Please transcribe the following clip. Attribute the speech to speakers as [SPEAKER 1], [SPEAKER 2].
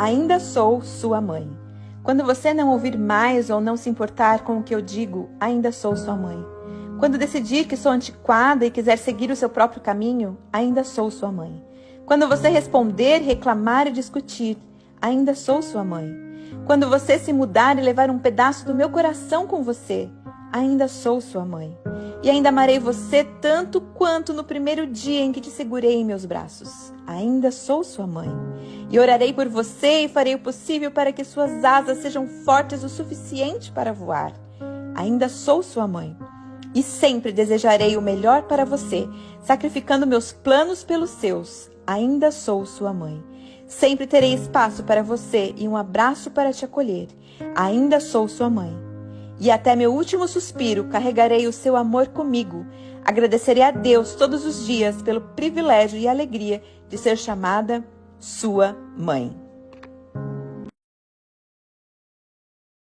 [SPEAKER 1] ainda sou sua mãe. Quando você não ouvir mais ou não se importar com o que eu digo, ainda sou sua mãe. Quando decidir que sou antiquada e quiser seguir o seu próprio caminho, ainda sou sua mãe. Quando você responder, reclamar e discutir, ainda sou sua mãe. Quando você se mudar e levar um pedaço do meu coração com você, ainda sou sua mãe. E ainda amarei você tanto quanto no primeiro dia em que te segurei em meus braços. Ainda sou sua mãe. E orarei por você e farei o possível para que suas asas sejam fortes o suficiente para voar. Ainda sou sua mãe. E sempre desejarei o melhor para você, sacrificando meus planos pelos seus. Ainda sou sua mãe. Sempre terei espaço para você e um abraço para te acolher. Ainda sou sua mãe. E até meu último suspiro carregarei o seu amor comigo. Agradecerei a Deus todos os dias pelo privilégio e alegria de ser chamada sua mãe.